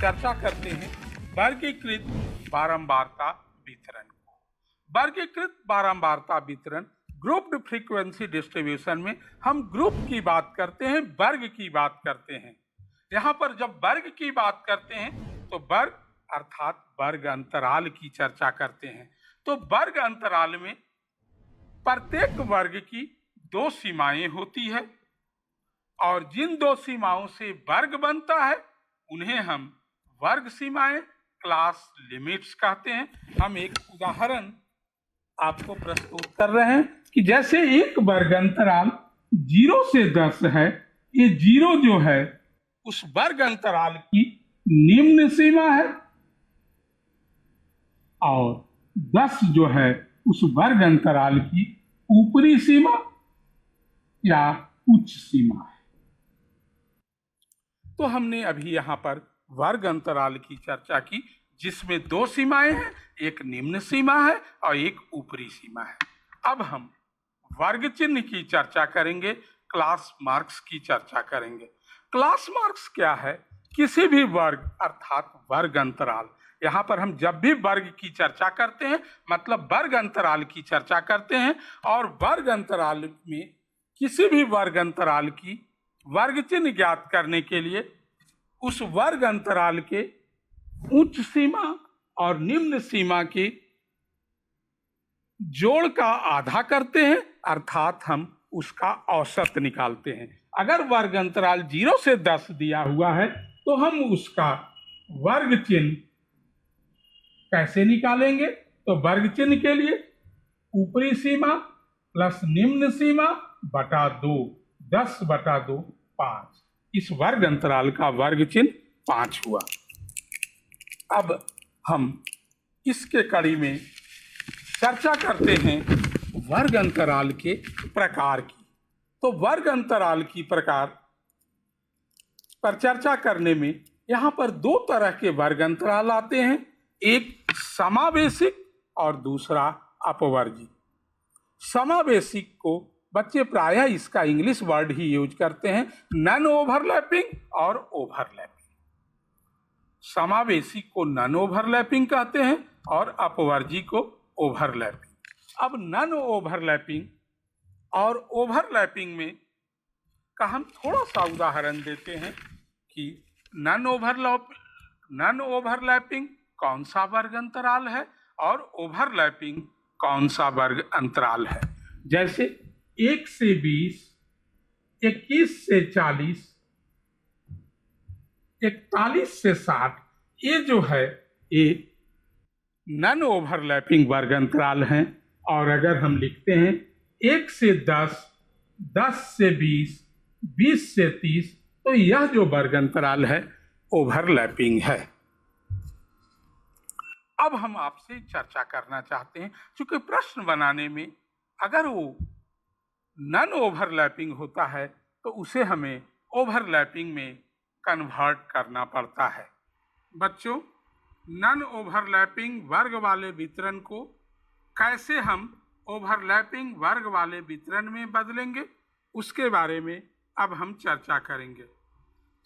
चर्चा करते हैं वर्गीकृत बारंबारता वितरण को। वर्गीकृत बारंबारता वितरण ग्रुप्ड फ्रीक्वेंसी डिस्ट्रीब्यूशन में हम ग्रुप की बात करते हैं, वर्ग की बात करते हैं। यहाँ पर जब वर्ग की बात करते हैं तो वर्ग अर्थात वर्ग अंतराल की चर्चा करते हैं। तो वर्ग अंतराल में प्रत्येक वर्ग की दो सीमाएं होती है और जिन दो सीमाओं से वर्ग बनता है उन्हें हम वर्ग सीमाएं, क्लास लिमिट्स कहते हैं। हम एक उदाहरण आपको प्रस्तुत कर रहे हैं कि जैसे एक वर्ग अंतराल 0 से 10 है, ये 0 जो है उस वर्ग अंतराल की निम्न सीमा है और 10 जो है उस वर्ग अंतराल की ऊपरी सीमा या उच्च सीमा है। तो हमने अभी यहाँ पर वर्ग अंतराल की चर्चा की जिसमें दो सीमाएं हैं, एक निम्न सीमा है और एक ऊपरी सीमा है। अब हम वर्ग चिन्ह की चर्चा करेंगे, क्लास मार्क्स की चर्चा करेंगे। क्लास मार्क्स क्या है? किसी भी वर्ग अर्थात वर्ग अंतराल, यहाँ पर हम जब भी वर्ग की चर्चा करते हैं मतलब वर्ग अंतराल की चर्चा करते हैं और वर्ग अंतराल में किसी भी वर्ग अंतराल की वर्ग चिन्ह ज्ञात करने के लिए उस वर्ग अंतराल के उच्च सीमा और निम्न सीमा के जोड़ का आधा करते हैं अर्थात हम उसका औसत निकालते हैं। अगर वर्ग अंतराल 0 से 10 दिया हुआ है तो हम उसका वर्ग चिन्ह कैसे निकालेंगे? तो वर्ग चिन्ह के लिए ऊपरी सीमा प्लस निम्न सीमा बटा 2, 10/2 5। इस वर्ग अंतराल का वर्ग चिन्ह 5 हुआ। अब हम इसके कड़ी में चर्चा करते हैं वर्ग अंतराल के प्रकार की। तो वर्ग अंतराल की प्रकार पर चर्चा करने में यहाँ पर दो तरह के वर्ग अंतराल आते हैं, एक समावेशिक और दूसरा अपवर्गी। समावेशिक को बच्चे प्रायः इसका इंग्लिश वर्ड ही यूज करते हैं, नॉन ओवरलैपिंग और ओवरलैपिंग। समावेशिक को नॉन ओवरलैपिंग कहते हैं और अपवर्गी को ओवरलैपिंग। अब नॉन ओवरलैपिंग और ओवरलैपिंग में का हम थोड़ा सा उदाहरण देते हैं कि नॉन ओवरलैपिंग कौन सा वर्ग अंतराल है और ओवरलैपिंग कौन सा वर्ग अंतराल है। जैसे 1 से 20, 21 से 40, 41 से 60, ये जो है ये नॉन ओवरलैपिंग वर्ग अंतराल हैं। और अगर हम लिखते हैं 1 से 10, 10 से 20, 20 से 30, तो यह जो वर्ग अंतराल है ओवरलैपिंग है। अब हम आपसे चर्चा करना चाहते हैं, क्योंकि प्रश्न बनाने में अगर वो नॉन ओवरलैपिंग होता है तो उसे हमें ओवरलैपिंग में कन्वर्ट करना पड़ता है। बच्चों, नॉन ओवरलैपिंग वर्ग वाले वितरण को कैसे हम ओवरलैपिंग वर्ग वाले वितरण में बदलेंगे उसके बारे में अब हम चर्चा करेंगे।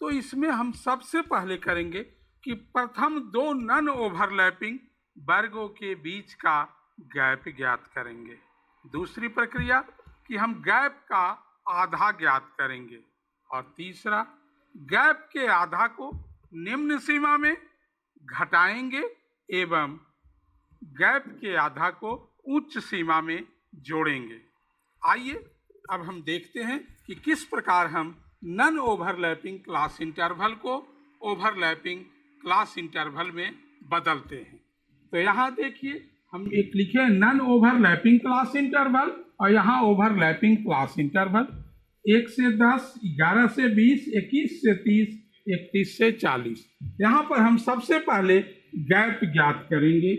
तो इसमें हम सबसे पहले करेंगे कि प्रथम दो नॉन ओवरलैपिंग वर्गों के बीच का गैप ज्ञात करेंगे। दूसरी प्रक्रिया कि हम गैप का आधा ज्ञात करेंगे और तीसरा गैप के आधा को निम्न सीमा में घटाएंगे एवं गैप के आधा को उच्च सीमा में जोड़ेंगे। आइए अब हम देखते हैं कि किस प्रकार हम नॉन ओवरलैपिंग क्लास इंटरवल को ओवरलैपिंग क्लास इंटरवल में बदलते हैं। तो यहाँ देखिए हम एक लिखे नॉन ओवरलैपिंग क्लास इंटरवल और यहाँ ओवरलैपिंग क्लास इंटरवल। 1 से 10, 11 से 20, 21 से 30, 31 से 40। यहाँ पर हम सबसे पहले गैप ज्ञात करेंगे।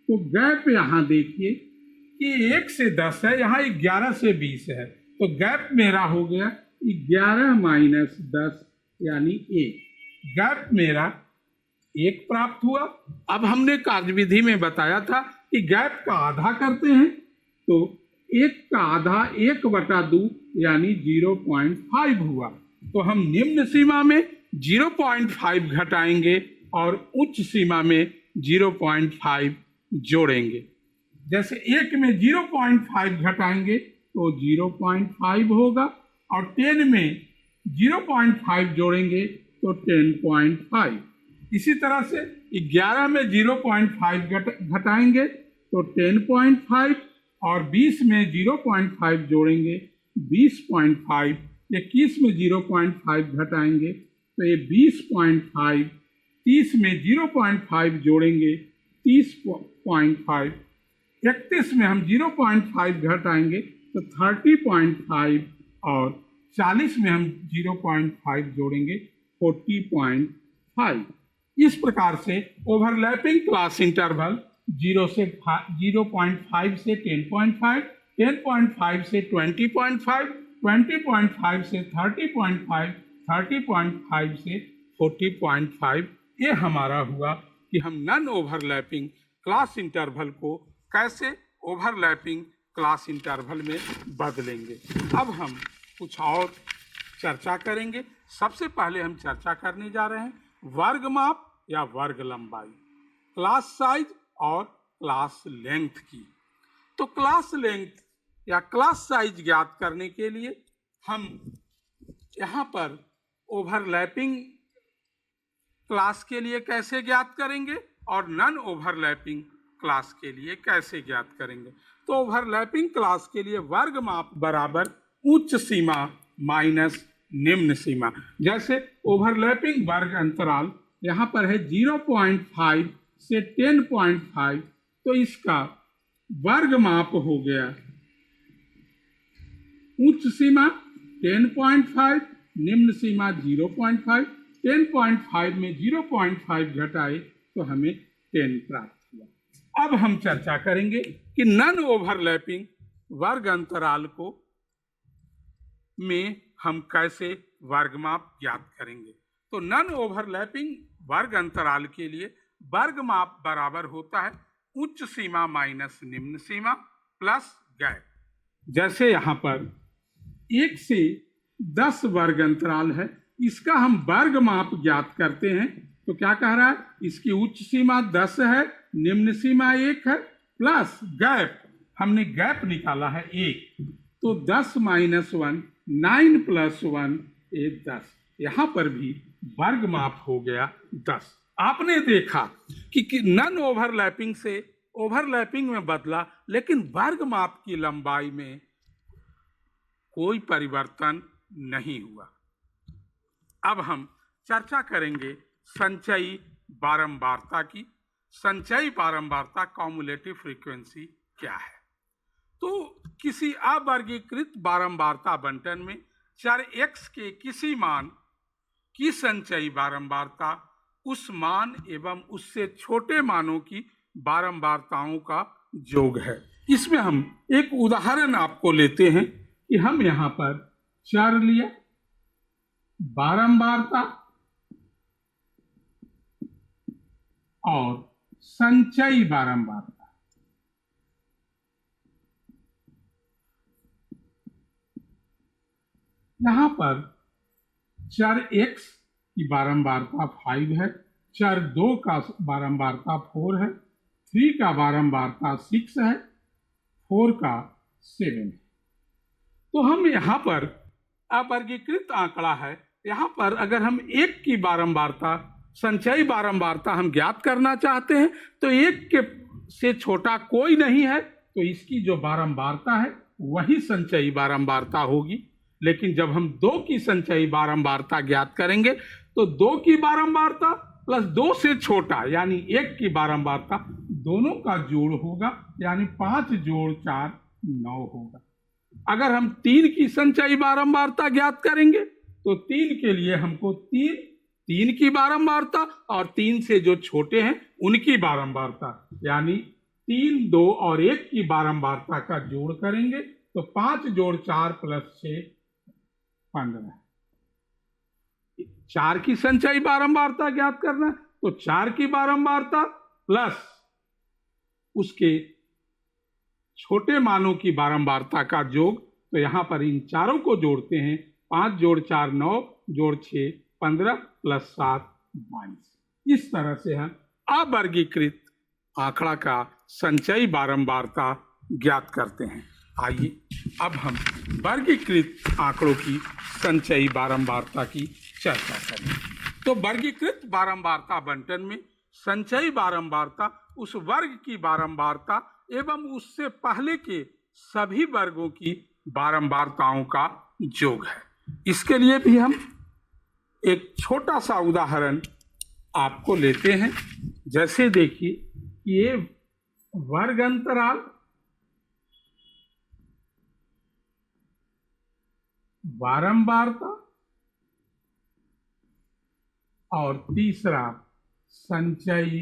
तो गैप यहाँ देखिए कि 1 से 10 है, यहाँ 11 से 20 है, तो गैप मेरा हो गया 11 माइनस 10 यानी 1। गैप मेरा 1 प्राप्त हुआ। अब हमने कार्यविधि में बताया था कि गैप का आधा करते हैं, तो 1 का आधा 1/2 यानी 0.5 हुआ। तो हम निम्न सीमा में 0.5 घटाएंगे और उच्च सीमा में 0.5 जोड़ेंगे। जैसे 1 में 0.5 घटाएंगे तो 0.5 होगा और 10 में 0.5 जोड़ेंगे तो 10.5। इसी तरह से 11 में 0.5 घटाएंगे तो 10.5 और 20 में 0.5 जोड़ेंगे 20.5। 21 में 0.5 घटाएंगे तो ये 20.5। 30 में 0.5 जोड़ेंगे 30.5। 31 में हम 0.5 घटाएंगे तो 30.5 और 40 में हम 0.5 जोड़ेंगे 40.5। इस प्रकार से ओवरलैपिंग क्लास इंटरवल 0 से 0.5 से 10.5, 10.5 से 20.5, 20.5 से 30.5, 30.5 से 40.5। ये हमारा हुआ कि हम नॉन ओवरलैपिंग क्लास इंटरवल को कैसे ओवरलैपिंग क्लास इंटरवल में बदलेंगे। अब हम कुछ और चर्चा करेंगे। सबसे पहले हम चर्चा करने जा रहे हैं वर्ग माप या वर्ग लंबाई, क्लास साइज और क्लास लेंथ की। तो क्लास लेंथ या क्लास साइज ज्ञात करने के लिए हम यहाँ पर ओवरलैपिंग क्लास के लिए कैसे ज्ञात करेंगे और नॉन ओवरलैपिंग क्लास के लिए कैसे ज्ञात करेंगे। तो ओवरलैपिंग क्लास के लिए वर्ग माप बराबर उच्च सीमा माइनस निम्न सीमा। जैसे ओवरलैपिंग वर्ग अंतराल यहाँ पर है 0.5 से 10.5, तो इसका वर्ग माप हो गया उच्च सीमा 10.5, निम्न सीमा 0.5। 10.5 में 0.5 घटाए तो हमें 10 प्राप्त हुआ। अब हम चर्चा करेंगे कि नॉन ओवरलैपिंग वर्ग अंतराल को में हम कैसे वर्ग माप ज्ञात करेंगे। तो नॉन ओवरलैपिंग वर्ग अंतराल के लिए वर्ग माप बराबर होता है उच्च सीमा माइनस निम्न सीमा प्लस गैप। जैसे यहाँ पर 1 से 10 वर्ग अंतराल है, इसका हम वर्ग माप ज्ञात करते हैं। तो क्या कह रहा है, इसकी उच्च सीमा 10 है, निम्न सीमा 1 है, प्लस गैप, हमने गैप निकाला है 1, तो 10 माइनस 1 9 प्लस 1 10। यहाँ पर भी वर्ग माप हो गया 10। आपने देखा कि नॉन ओवरलैपिंग से ओवरलैपिंग में बदला, लेकिन वर्ग माप की लंबाई में कोई परिवर्तन नहीं हुआ। अब हम चर्चा करेंगे संचयी बारंबारता की। संचयी बारंबारता कॉम्युलेटिव फ्रीक्वेंसी क्या है। तो किसी अवर्गीकृत बारंबारता बंटन में चर x के किसी मान की संचयी बारंबारता उस मान एवं उससे छोटे मानों की बारंबारताओं का योग है। इसमें हम एक उदाहरण आपको लेते हैं कि हम यहाँ पर चर लिया बारंबारता और संचयी बारंबारता। यहाँ पर चर x की बारंबारता 5 है, चर 2 का बारंबारता 4 है, 3 का बारंबारता 6 है, 4 का 7 है। तो हम यहाँ पर अवर्गीकृत आंकड़ा है, यहाँ पर अगर हम 1 की बारंबारता संचयी बारंबारता हम ज्ञात करना चाहते हैं तो 1 के से छोटा कोई नहीं है, तो इसकी जो बारंबारता है वही संचयी बारंबारता होगी। लेकिन जब हम 2 की संचयी बारंबारता ज्ञात करेंगे तो 2 की बारंबारता प्लस 2 से छोटा यानी 1 की बारंबारता, दोनों का जोड़ होगा, यानी 5 जोड़ 4 9 होगा। अगर हम 3 की संचयी बारंबारता ज्ञात करेंगे तो 3 के लिए हमको 3 की बारंबारता और 3 से जो छोटे हैं उनकी बारंबारता, यानी 3 2 और 1 की बारंबारता का जोड़ करेंगे तो 5 जोड़ 4 प्लस 6 15। 4 की संचयी बारंबारता ज्ञात करना है तो 4 की बारंबारता प्लस उसके छोटे मानों की बारंबारता का योग। तो यहाँ पर इन चारों को जोड़ते हैं, 5 जोड़ 4 9 जोड़ 6 15 + 7 22। इस तरह से हम अवर्गीकृत आंकड़ा का संचयी बारंबारता ज्ञात करते हैं। आइए अब हम वर्गीकृत आंकड़ों की संचयी बारंबारता की चर्चा करें। तो वर्गीकृत बारंबारता बंटन में संचयी बारंबारता उस वर्ग की बारंबारता एवं उससे पहले के सभी वर्गों की बारंबारताओं का योग है। इसके लिए भी हम एक छोटा सा उदाहरण आपको लेते हैं। जैसे देखिए ये वर्ग अंतराल बारंबारता और तीसरा संचयी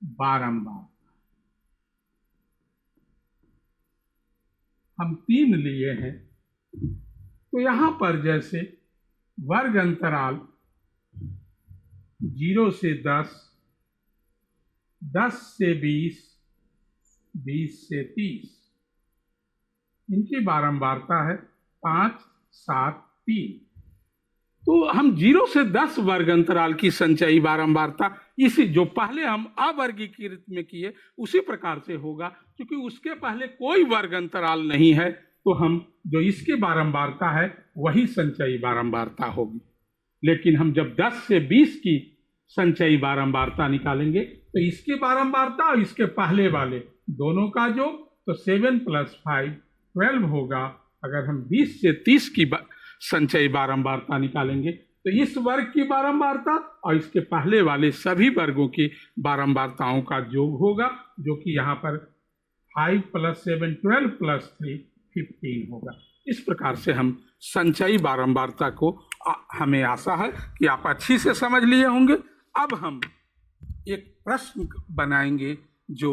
बारंबारता, हम 3 लिए हैं। तो यहां पर जैसे वर्ग अंतराल 0 से 10, 10 से 20, 20 से 30, इनकी बारंबारता है 5, 7, 3। तो हम 0 से 10 वर्ग अंतराल की संचयी बारंबारता इसी जो पहले हम अवर्गीकृत में किए उसी प्रकार से होगा, क्योंकि उसके पहले कोई वर्ग अंतराल नहीं है। तो हम जो इसकी बारंबारता है वही संचयी बारंबारता होगी। लेकिन हम जब 10 से 20 की संचयी बारंबारता निकालेंगे तो इसकी बारंबारता और इसके पहले वाले दोनों का योग, तो 7 + 5 12 होगा। अगर हम 20 से 30 की संचयी बारंबारता निकालेंगे तो इस वर्ग की बारंबारता और इसके पहले वाले सभी वर्गों की बारंबारताओं का योग होगा, जो कि यहाँ पर 5 + 7 12 + 3 15 होगा। इस प्रकार से हम संचयी बारंबारता को हमें आशा है कि आप अच्छी से समझ लिए होंगे। अब हम एक प्रश्न बनाएंगे जो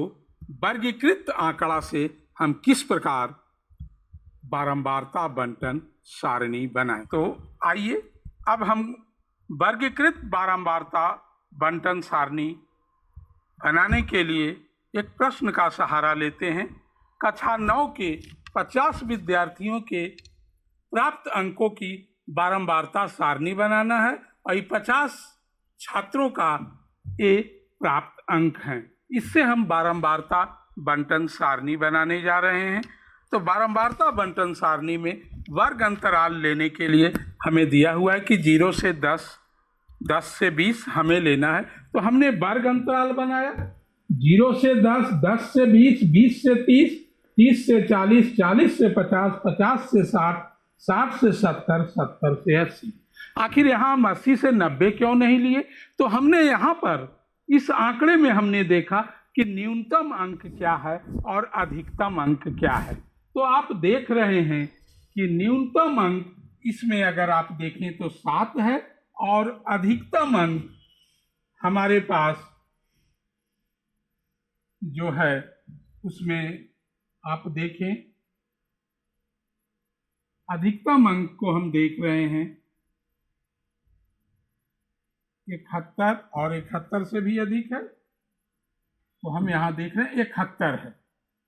वर्गीकृत आंकड़ा से हम किस प्रकार बारंबारता बंटन सारणी बनाएं। तो आइए अब हम वर्गीकृत बारंबारता बंटन सारणी बनाने के लिए एक प्रश्न का सहारा लेते हैं। कक्षा 9 के 50 विद्यार्थियों के प्राप्त अंकों की बारंबारता सारणी बनाना है और ये 50 छात्रों का ये प्राप्त अंक हैं। इससे हम बारंबारता बंटन सारणी बनाने जा रहे हैं। तो बारंबारता बंटन सारणी में वर्ग अंतराल लेने के लिए हमें दिया हुआ है कि 0 से 10, 10 से 20 हमें लेना है। तो हमने वर्ग अंतराल बनाया 0 से 10, 10 से 20, 20 से 30, 30 से 40, 40 से 50, 50 से 60, 60 से 70, 70 से 80। आखिर यहाँ हम 80 से 90 क्यों नहीं लिए? तो हमने यहाँ पर इस आंकड़े में हमने देखा कि न्यूनतम अंक क्या है और अधिकतम अंक क्या है। तो आप देख रहे हैं कि न्यूनतम अंक इसमें अगर आप देखें तो 7 है और अधिकतम अंक हमारे पास जो है उसमें आप देखें अधिकतम अंक को हम देख रहे हैं 71 और 71 से भी अधिक है। तो हम यहाँ देख रहे हैं 71 है,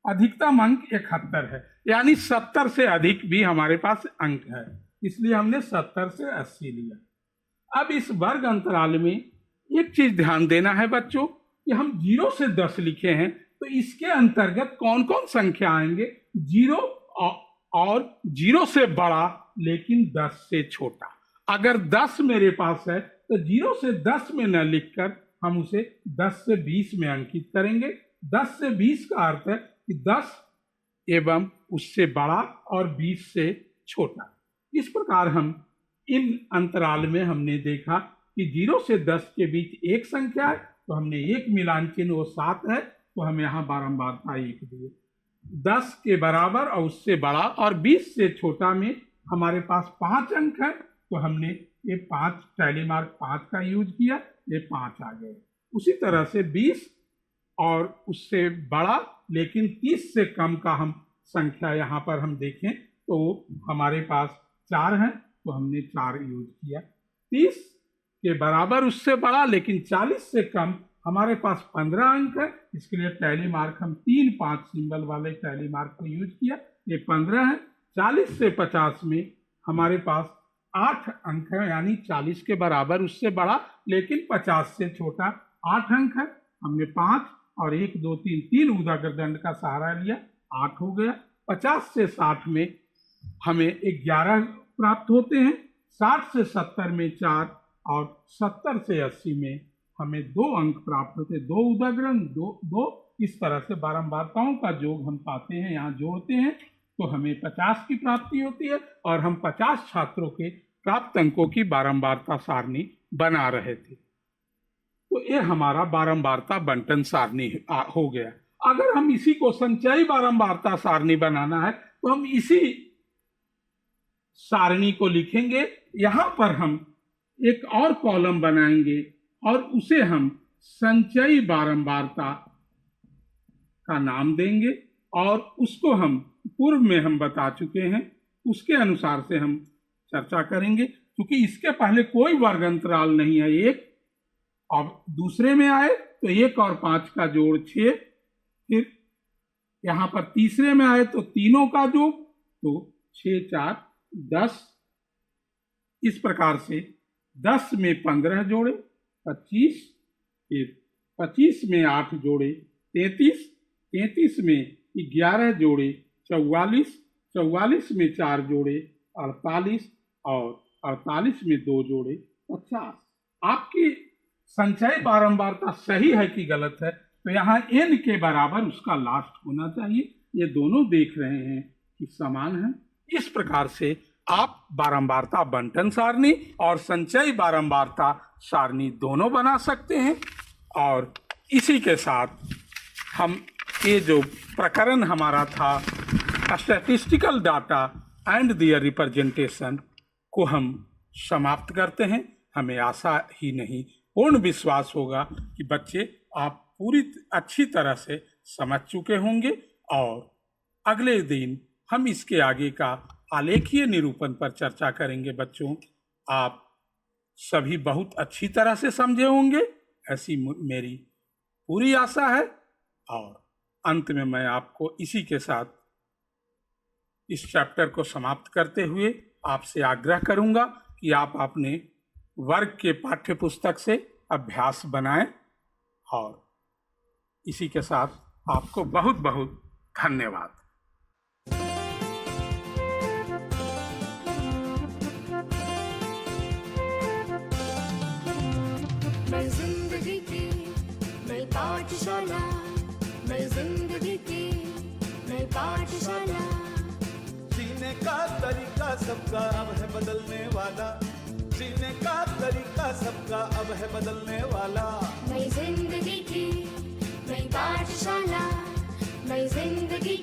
अधिकतम अंक 71 है, यानी 70 से अधिक भी हमारे पास अंक है, इसलिए हमने 70 से 80 लिया। अब इस वर्ग अंतराल में एक चीज ध्यान देना है बच्चों कि हम 0 से 10 लिखे हैं, तो इसके अंतर्गत कौन कौन संख्या आएंगे? 0 और 0 से बड़ा लेकिन 10 से छोटा। अगर 10 मेरे पास है तो 0 से 10 में न लिखकर हम उसे 10 से 20 में अंकित करेंगे। 10 से 20 का अर्थ है कि 10 एवं उससे बड़ा और 20 से छोटा। इस प्रकार हम इन अंतराल में हमने देखा कि 0 से 10 के बीच एक संख्या है, तो हमने एक मिलान चिन्ह वो 7 है, तो हम यहाँ बारंबारता 1 दिए। 10 के बराबर और उससे बड़ा और 20 से छोटा में हमारे पास 5 अंक है, तो हमने ये 5 टैली मार्क 5 का यूज किया, ये 5 आ गए। उसी तरह से 20 और उससे बड़ा लेकिन 30 से कम का हम संख्या यहाँ पर हम देखें तो हमारे पास 4 है, तो हमने 4 यूज किया। 30 के बराबर उससे बड़ा लेकिन 40 से कम हमारे पास 15 अंक है, इसके लिए टैली मार्क हम 3 5 सिंबल वाले टैली मार्क को यूज किया, ये 15 है। 40 से 50 में हमारे पास 8 अंक है, यानी 40 के बराबर, उससे बड़ा लेकिन 50 से छोटा 8 अंक है। हमने 5 और 1 2 3 3 ऊर्ध्वाधर दंड का सहारा लिया, 8 हो गया। 50 से 60 में हमें 11 प्राप्त होते हैं, 60 से 70 में 4 और 70 से 80 में हमें 2 अंक प्राप्त होते हैं, 2 ऊर्ध्वाधर 2। इस तरह से बारंबारताओं का योग हम पाते हैं, यहाँ जोड़ते हैं तो हमें 50 की प्राप्ति होती है और हम 50 छात्रों के प्राप्त अंकों की बारंबारता सारणी बना रहे थे। तो ये हमारा बारंबारता बंटन सारणी हो गया। अगर हम इसी को संचयी बारंबारता सारणी बनाना है तो हम इसी सारणी को लिखेंगे। यहां पर हम एक और कॉलम बनाएंगे और उसे हम संचयी बारंबारता का नाम देंगे और उसको हम पूर्व में हम बता चुके हैं, उसके अनुसार से हम चर्चा करेंगे। क्योंकि इसके पहले कोई वर्ग अंतराल नहीं है, 1 और दूसरे में आए तो 1 और 5 का जोड़ 6, फिर यहाँ पर तीसरे में आए तो तीनों का जोड़, तो 6 4 10। इस प्रकार से 10 में 15 जोड़े 25, फिर 25 में 8 जोड़े 33, 33 में 11 जोड़े 44, 44 में 4 जोड़े 48 और 48 में 2 जोड़े 50। आपकी संचय बारंबारता सही है कि गलत है, तो यहाँ n के बराबर उसका लास्ट होना चाहिए। ये दोनों देख रहे हैं कि समान है। इस प्रकार से आप बारंबारता बंटन सारणी और संचयी बारंबारता सारणी दोनों बना सकते हैं। और इसी के साथ हम ये जो प्रकरण हमारा था statistical data and their representation को हम समाप्त करते हैं। हमें आशा ही नहीं पूर्ण विश्वास होगा कि बच्चे आप पूरी अच्छी तरह से समझ चुके होंगे और अगले दिन हम इसके आगे का आलेखीय निरूपण पर चर्चा करेंगे। बच्चों, आप सभी बहुत अच्छी तरह से समझे होंगे, ऐसी मेरी पूरी आशा है। और अंत में मैं आपको इसी के साथ इस चैप्टर को समाप्त करते हुए आपसे आग्रह करूंगा कि आप अपने वर्ग के पाठ्य पुस्तक से अभ्यास बनाएं। और इसी के साथ आपको बहुत बहुत धन्यवाद। मैं जिंदगी की नई पाठशाला, मैं जिंदगी की नई पाठशाला। जीने का तरीका सबका अब है बदलने वाला, जीने का तरीका सबका अब है बदलने वाला। नई जिंदगी की नई पाठशाला, नई जिंदगी